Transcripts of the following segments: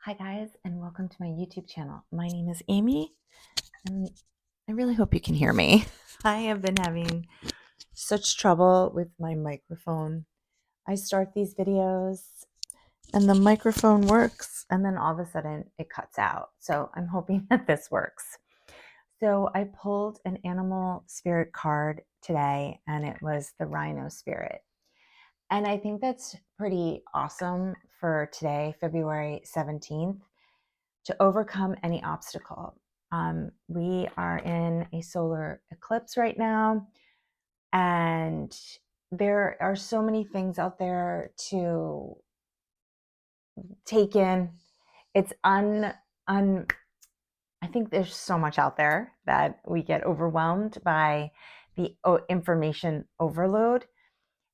Hi guys, and welcome to my YouTube channel. My name is Amy, and I really hope you can hear me. I have been having such trouble with my microphone. I start these videos and the microphone works, and then all of a sudden it cuts out. So I'm hoping that this works. So I pulled an animal spirit card today, and it was the rhino spirit. And I think that's pretty awesome for today, February 17th. To overcome any obstacle. We are in a solar eclipse right now, and there are so many things out there to take in. It's I think there's so much out there that we get overwhelmed by the information overload.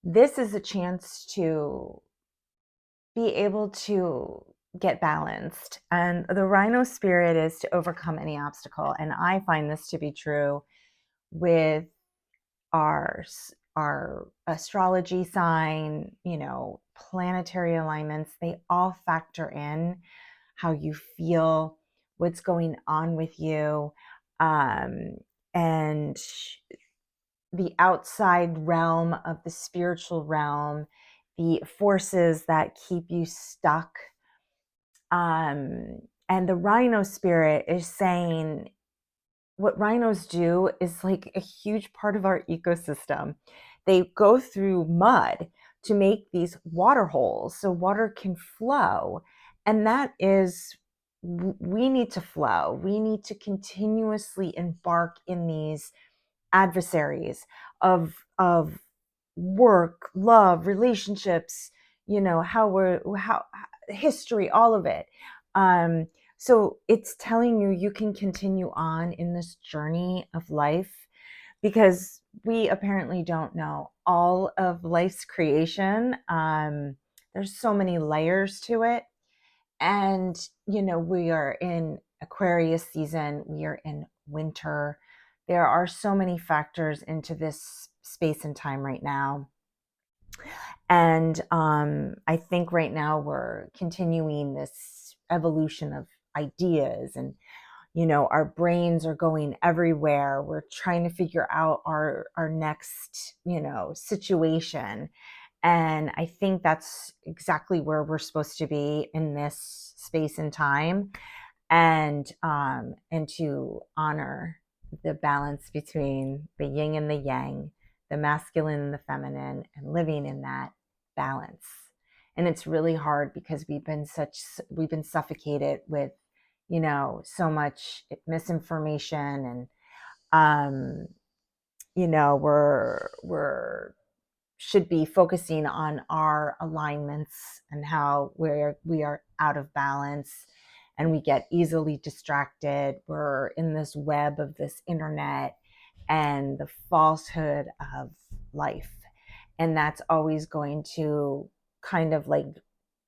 This is a chance to be able to get balanced. And the rhino spirit is to overcome any obstacle. And I find this to be true with our astrology sign, planetary alignments. They all factor in how you feel, what's going on with you, and the outside realm of the spiritual realm, the forces that keep you stuck. And the rhino spirit is saying what rhinos do is like a huge part of our ecosystem. They go through mud to make these water holes so water can flow. And that is, we need to flow. We need to continuously embark in these adversaries of work, love, relationships, how history, all of it. So it's telling you can continue on in this journey of life, because we apparently don't know all of life's creation. There's so many layers to it. And, we are in Aquarius season, we are in winter. There are so many factors into this space and time right now. And I think right now we're continuing this evolution of ideas, and our brains are going everywhere. We're trying to figure out our next situation. And I think that's exactly where we're supposed to be in this space and time, and to honor the balance between the yin and the yang, the masculine and the feminine, and living in that balance. And it's really hard because we've been suffocated with so much misinformation, and we're should be focusing on our alignments and how we are out of balance, and we get easily distracted. We're in this web of this internet and the falsehood of life, and that's always going to kind of like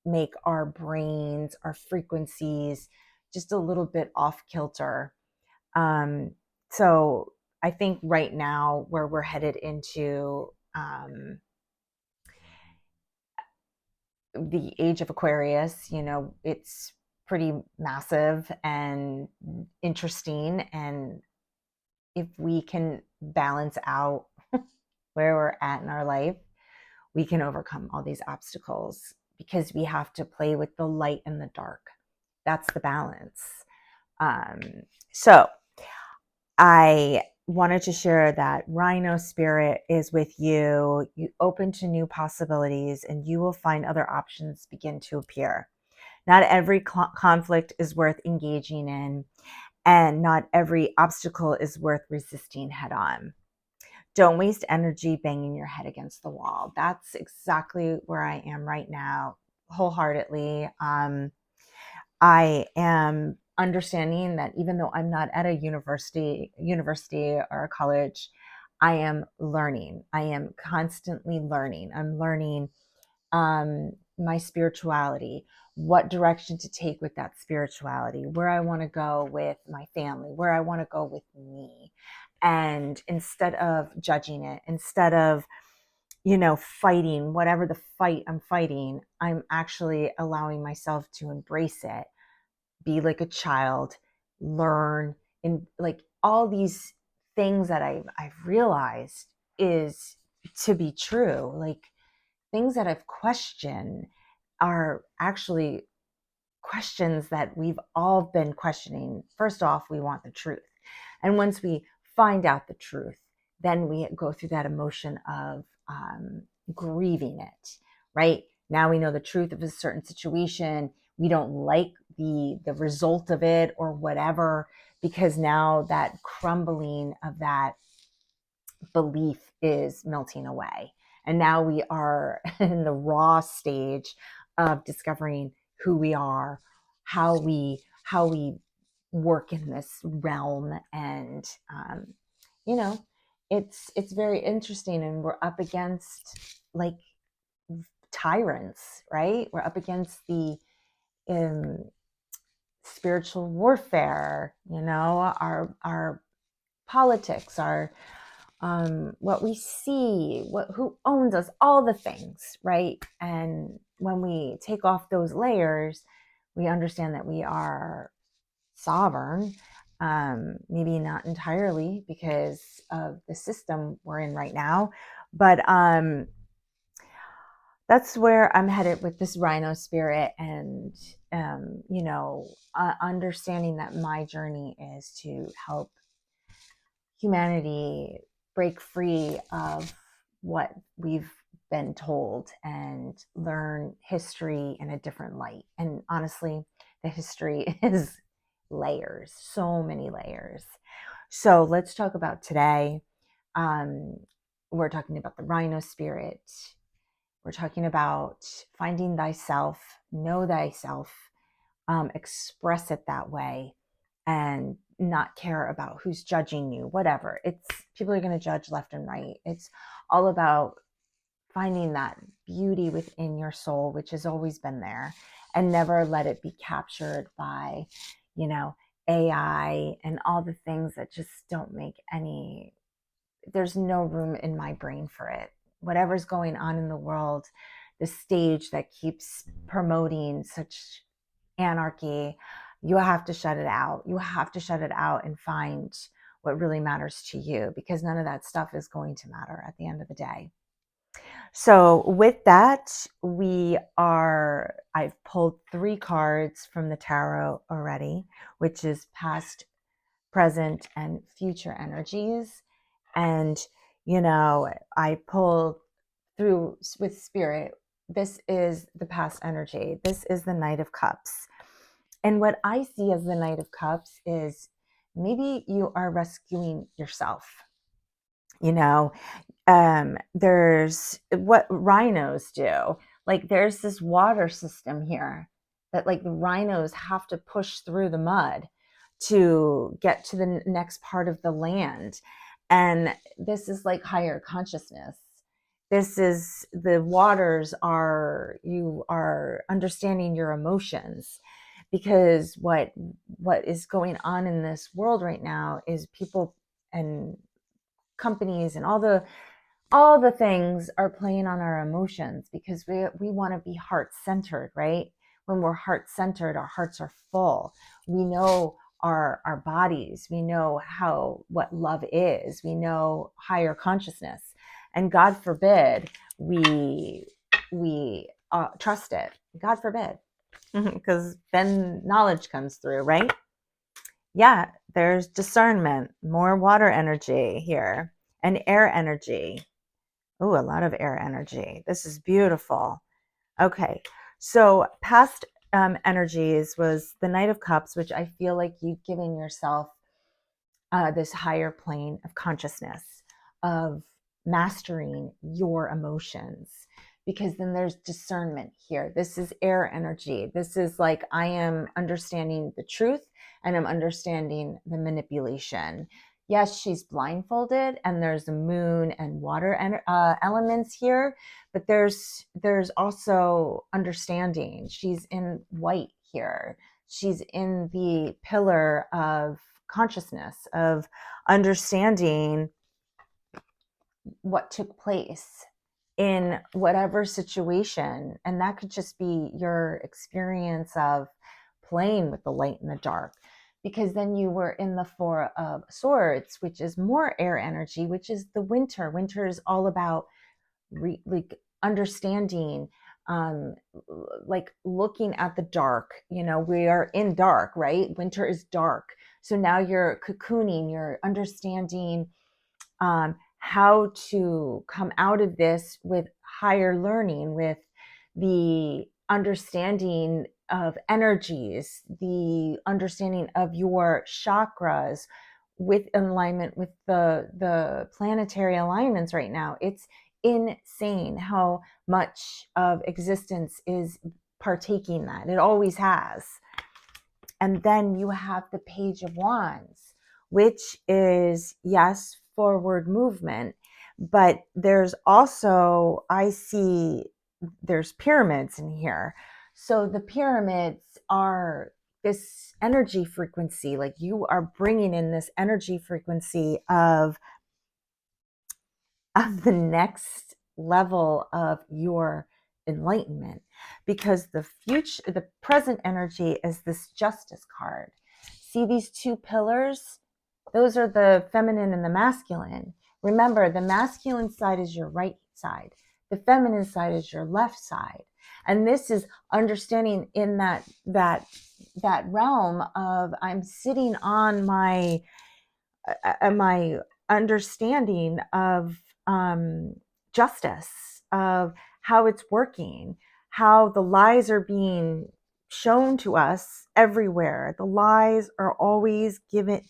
make our brains, our frequencies, just a little bit off kilter. So I think right now where we're headed into the age of Aquarius, it's pretty massive and interesting. And if we can balance out where we're at in our life, we can overcome all these obstacles, because we have to play with the light and the dark. That's the balance. So I wanted to share that rhino spirit is with you. You open to new possibilities, and you will find other options begin to appear. Not every conflict is worth engaging in, and not every obstacle is worth resisting head on. Don't waste energy banging your head against the wall. That's exactly where I am right now, wholeheartedly. I am understanding that even though I'm not at a university or a college, I am learning. I am constantly learning. I'm learning my spirituality, what direction to take with that spirituality, where I want to go with my family, where I want to go with me. And instead of judging it, instead of fighting whatever the fight I'm fighting, I'm actually allowing myself to embrace it. be like a child, learn, and like all these things that I've realized is to be true. Like things that I've questioned are actually questions that we've all been questioning. First off, we want the truth. And once we find out the truth, then we go through that emotion of grieving it, right? Now we know the truth of a certain situation. We don't like the result of it or whatever, because now that crumbling of that belief is melting away. And now we are in the raw stage of discovering who we are, how we work in this realm. And you know, it's very interesting, and we're up against like tyrants, right? We're up against the um, spiritual warfare, our politics, our what we see, who owns us, all the things, right? And when we take off those layers, we understand that we are sovereign. Maybe not entirely because of the system we're in right now, but that's where I'm headed with this rhino spirit. And understanding that my journey is to help humanity break free of what we've been told and learn history in a different light. And honestly, the history is layers, so many layers. So let's talk about today. We're talking about the rhino spirit. We're talking about finding thyself, know thyself, express it that way, and not care about who's judging you, whatever. It's people are going to judge left and right. It's all about finding that beauty within your soul, which has always been there, and never let it be captured by, AI and all the things that just don't make any, there's no room in my brain for it. Whatever's going on in the world, the stage that keeps promoting such anarchy, you have to shut it out. You have to shut it out and find what really matters to you, because none of that stuff is going to matter at the end of the day. So with that, I've pulled 3 cards from the tarot already, which is past, present, and future energies. And, I pulled through with spirit. This is the past energy. This is the Knight of Cups. And what I see as the Knight of Cups is maybe you are rescuing yourself. There's what rhinos do. Like there's this water system here that like the rhinos have to push through the mud to get to the next part of the land. And this is like higher consciousness. This is the waters are, you are understanding your emotions, because what is going on in this world right now is people and companies and all the things are playing on our emotions, because we want to be heart centered, right? When we're heart centered, our hearts are full. We know our bodies. We know what love is. We know higher consciousness, and God forbid we trust it. God forbid, because then knowledge comes through, right? Yeah, there's discernment, more water energy here, and air energy. Oh, a lot of air energy. This is beautiful. Okay, so past energies was the Knight of Cups, which I feel like you've given yourself this higher plane of consciousness, of mastering your emotions, because then there's discernment here. This is air energy. This is like, I am understanding the truth and I'm understanding the manipulation. Yes, she's blindfolded and there's the moon and water elements here, but there's also understanding. She's in white here. She's in the pillar of consciousness, of understanding what took place in whatever situation. And that could just be your experience of playing with the light and the dark, because then you were in the Four of Swords, which is more air energy, which is the winter. Winter is all about like understanding, um like looking at the dark. We are in dark, right? Winter is dark. So now you're cocooning, you're understanding how to come out of this with higher learning, with the understanding of energies, the understanding of your chakras, with alignment with the planetary alignments right now. It's insane how much of existence is partaking that. It always has. And then you have the Page of Wands, which is, yes, forward movement, but there's also, I see there's pyramids in here. So the pyramids are this energy frequency, like you are bringing in this energy frequency of the next level of your enlightenment, because the present energy is this Justice card. See these two pillars? Those are the feminine and the masculine. Remember, the masculine side is your right side, the feminine side is your left side. And this is understanding in that realm of, I'm sitting on my understanding of justice, of how it's working, how the lies are being shown to us everywhere. The lies are always given.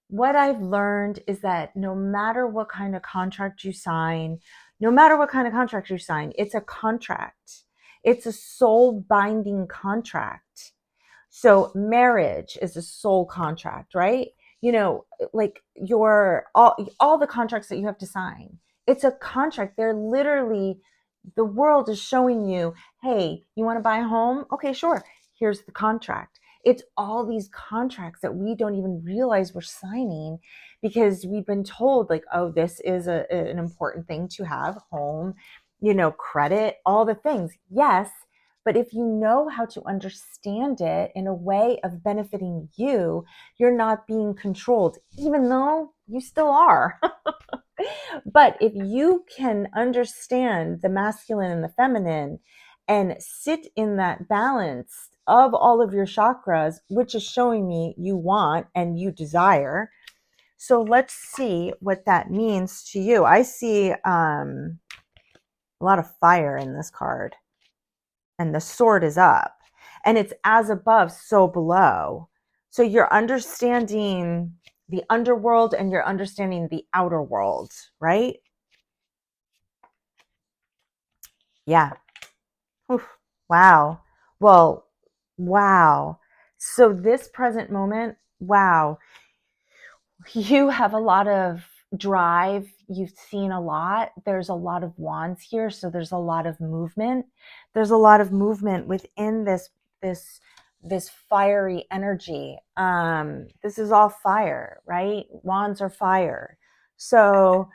What I've learned is that no matter what kind of contract you sign, it's a contract. It's a soul binding contract. So marriage is a soul contract, right? Like all the contracts that you have to sign, it's a contract. They're literally, the world is showing you, hey, you want to buy a home? Okay, sure. Here's the contract. It's all these contracts that we don't even realize we're signing, because we've been told, like, oh, this is an important thing to have: home, credit, all the things. Yes. But if you know how to understand it in a way of benefiting you, you're not being controlled, even though you still are. But if you can understand the masculine and the feminine and sit in that balance of all of your chakras, which is showing me you want and you desire. So let's see what that means to you. I see a lot of fire in this card, and the sword is up, and it's as above, so below. So you're understanding the underworld and you're understanding the outer world, right? Yeah. Oof. Wow. Well, wow. So this present moment, wow, you have a lot of drive. You've seen a lot. There's a lot of wands here. So there's a lot of movement. There's a lot of movement within this fiery energy. This is all fire, right? Wands are fire. So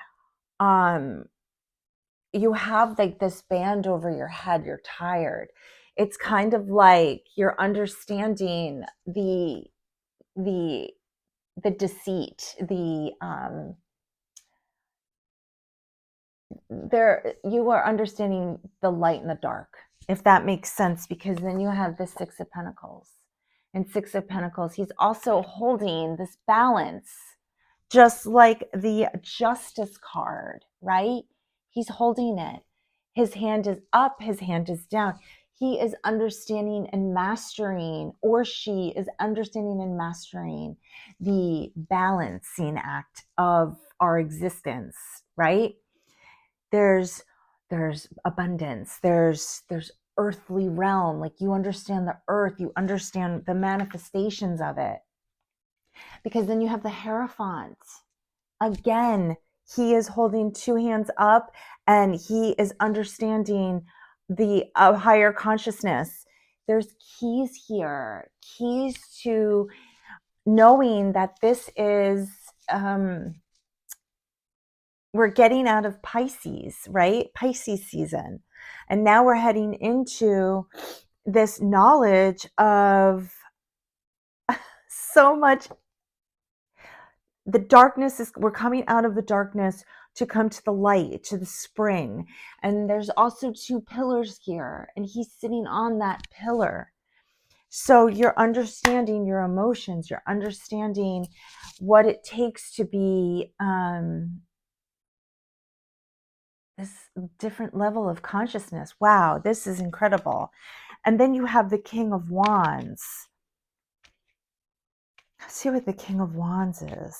you have like this band over your head. You're tired. It's kind of like you're understanding the deceit, there, you are understanding the light and the dark, if that makes sense, because then you have the Six of Pentacles. And Six of Pentacles, he's also holding this balance, just like the Justice card, right? He's holding it. His hand is up, his hand is down. He is understanding and mastering, or she is understanding and mastering the balancing act of our existence, right? There's abundance. There's earthly realm. Like, you understand the earth, you understand the manifestations of it. Because then you have the Hierophant. Again, he is holding two hands up, and he is understanding the higher consciousness. There's keys here, keys to knowing that this is, we're getting out of Pisces, right? Pisces season. And now we're heading into this knowledge of so much. The darkness is, we're coming out of the darkness to come to the light, to the spring. And there's also two pillars here, and he's sitting on that pillar. So you're understanding your emotions, you're understanding what it takes to be this different level of consciousness. Wow, this is incredible. And then you have the King of Wands. Let's see what the King of Wands is.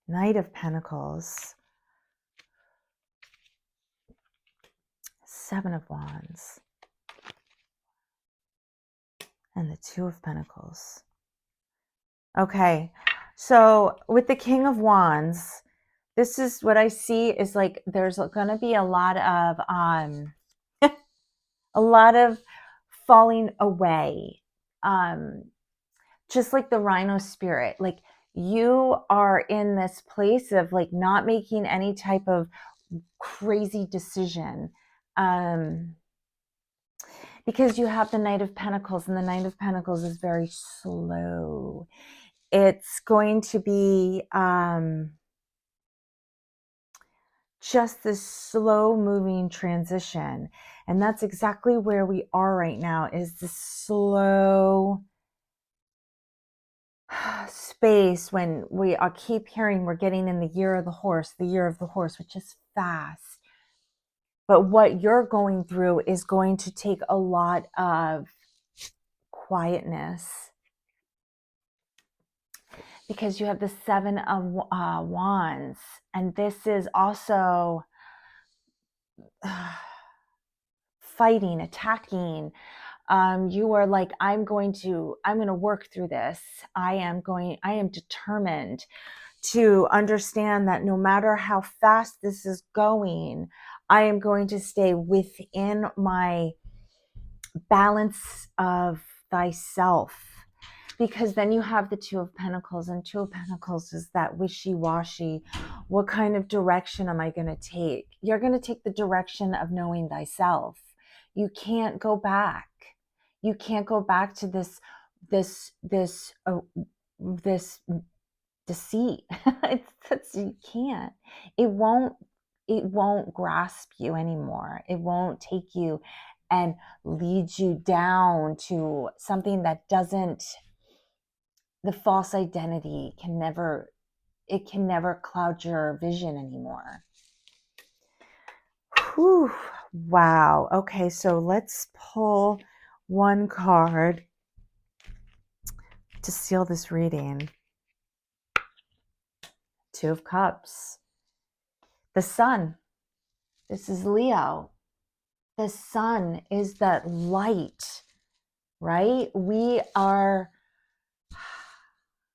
Knight of Pentacles. Seven of Wands. And the Two of Pentacles. Okay, so with the King of Wands, this is what I see is like there's going to be a lot of a lot of falling away. Just like the Rhino spirit, like you are in this place of like not making any type of crazy decision. Because you have the Knight of Pentacles, and the Knight of Pentacles is very slow. It's going to be just this slow moving transition. And that's exactly where we are right now, is this slow space when we keep hearing we're getting in the year of the horse, which is fast. But what you're going through is going to take a lot of quietness, because you have the Seven of Wands, and this is also fighting, attacking. You are like, I'm going to work through this. I am determined to understand that no matter how fast this is going, I am going to stay within my balance of thyself. Because then you have the Two of Pentacles, and Two of Pentacles is that wishy-washy. What kind of direction am I going to take? You're going to take the direction of knowing thyself. You can't go back. You can't go back to this deceit. You can't. It won't grasp you anymore. It won't take you and lead you down to something that doesn't. The false identity can never cloud your vision anymore. Whew. Wow. Okay, so let's pull one card to seal this reading. Two of Cups. The Sun. This is Leo. The sun is that light, right? We are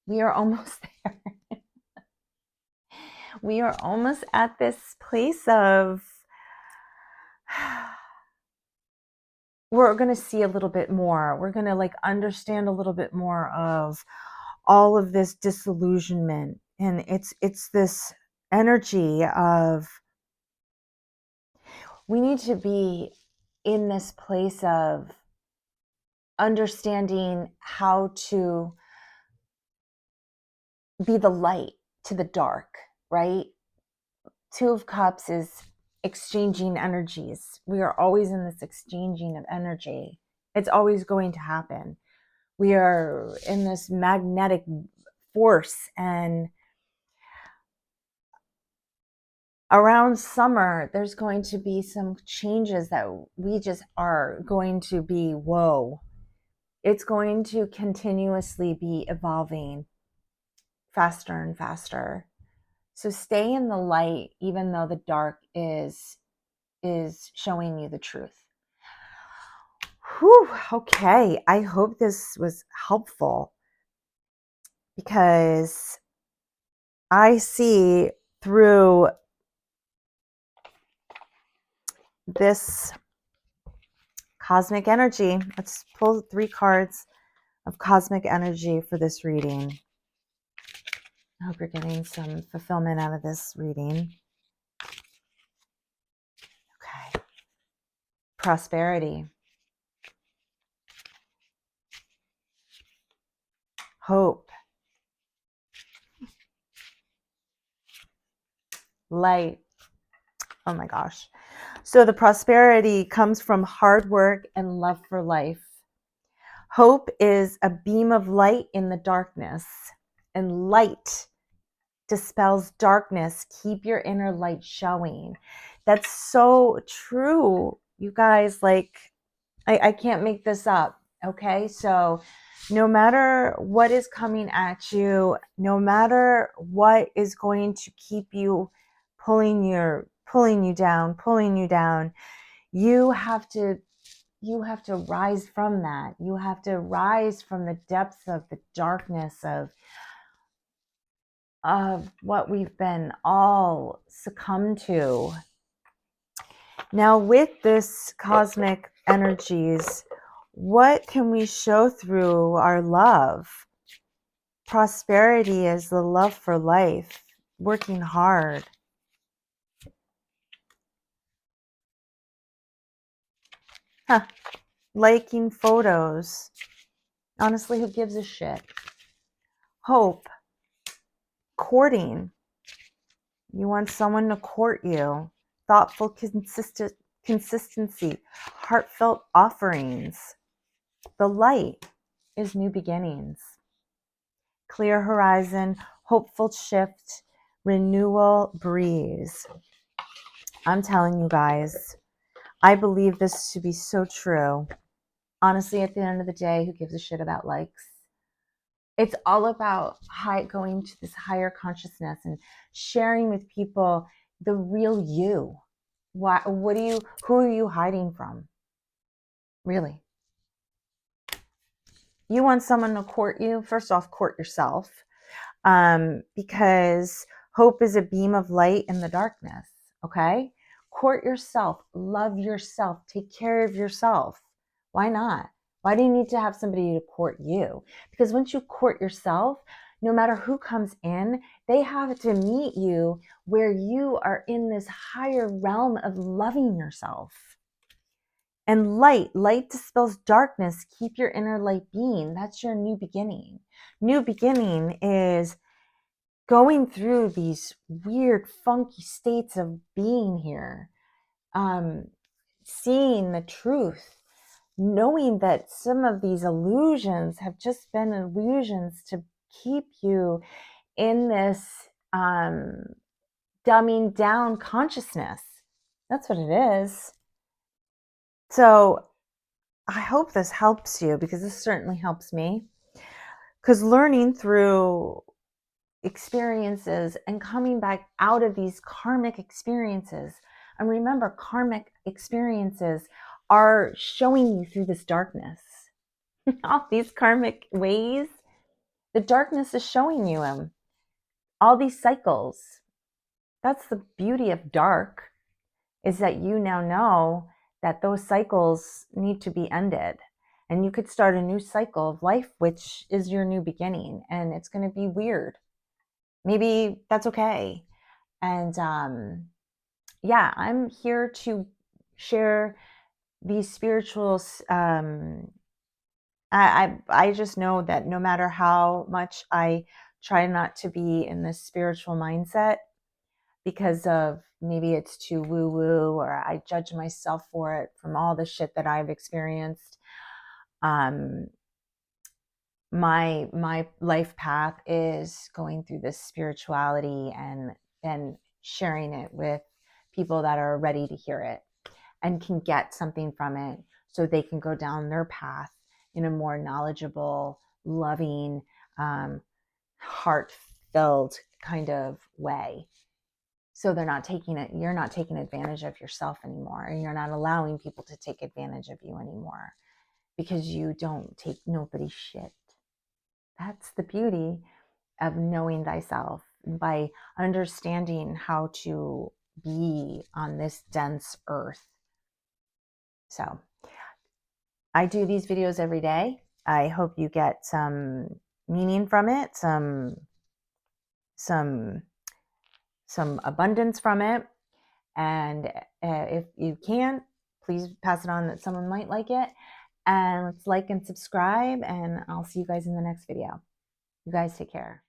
almost there. We are almost at this place of, we're going to see a little bit more. We're going to like understand a little bit more of all of this disillusionment. And it's this energy of, we need to be in this place of understanding how to be the light to the dark, right? Two of Cups is exchanging energies. We are always in this exchanging of energy. It's always going to happen. We are in this magnetic force, and around summer, there's going to be some changes that we just are going to be, whoa. It's going to continuously be evolving faster and faster. So stay in the light, even though the dark is showing you the truth. Whew, okay, I hope this was helpful, because I see through this cosmic energy. Let's pull 3 cards of cosmic energy for this reading. I hope you're getting some fulfillment out of this reading. Okay. prosperity, hope, light. Oh my gosh. So the prosperity comes from hard work and love for life. Hope is a beam of light in the darkness, and light dispels darkness. Keep your inner light showing. That's so true, you guys. Like, I can't make this up. Okay. So no matter what is coming at you, no matter what is going to keep you pulling you down, you have to rise from that. You have to rise from the depths of the darkness of what we've been all succumbed to. Now, with this cosmic energies, what can we show through our love? Prosperity is the love for life, working hard. Huh. Liking photos. Honestly, who gives a shit? Hope. Courting. You want someone to court you. Thoughtful consistency. Heartfelt offerings. The light is new beginnings. Clear horizon, hopeful shift, renewal breeze. I'm telling you guys, I believe this to be so true. Honestly, at the end of the day, who gives a shit about likes? It's all about going to this higher consciousness and sharing with people the real you. Who are you hiding from? Really? You want someone to court you? First off, court yourself. Because hope is a beam of light in the darkness. Okay? Court yourself, love yourself, take care of yourself. Why not? Why do you need to have somebody to court you? Because once you court yourself, no matter who comes in, they have to meet you where you are in this higher realm of loving yourself. And light dispels darkness. Keep your inner light being. That's your new beginning. New beginning is going through these weird, funky states of being here, seeing the truth, knowing that some of these illusions have just been illusions to keep you in this dumbing down consciousness. That's what it is. So I hope this helps you, because this certainly helps me. Because learning through experiences and coming back out of these karmic experiences, and remember, karmic experiences are showing you through this darkness. All these karmic ways, the darkness is showing you them. All these cycles. That's the beauty of dark, is that you now know that those cycles need to be ended. And you could start a new cycle of life, which is your new beginning. And it's going to be weird. Maybe that's okay. And yeah, I'm here to share these spirituals. I just know that no matter how much I try not to be in this spiritual mindset, because of maybe it's too woo woo, or I judge myself for it from all the shit that I've experienced. My life path is going through this spirituality and then sharing it with people that are ready to hear it and can get something from it, so they can go down their path in a more knowledgeable, loving, heart-filled kind of way. So you're not taking advantage of yourself anymore, and you're not allowing people to take advantage of you anymore, because you don't take nobody's shit. That's the beauty of knowing thyself, by understanding how to be on this dense earth. So I do these videos every day. I hope you get some meaning from it, some abundance from it. And if you can, Please pass it on that someone might like it. And let's like and subscribe, and I'll see you guys in the next video. You guys take care.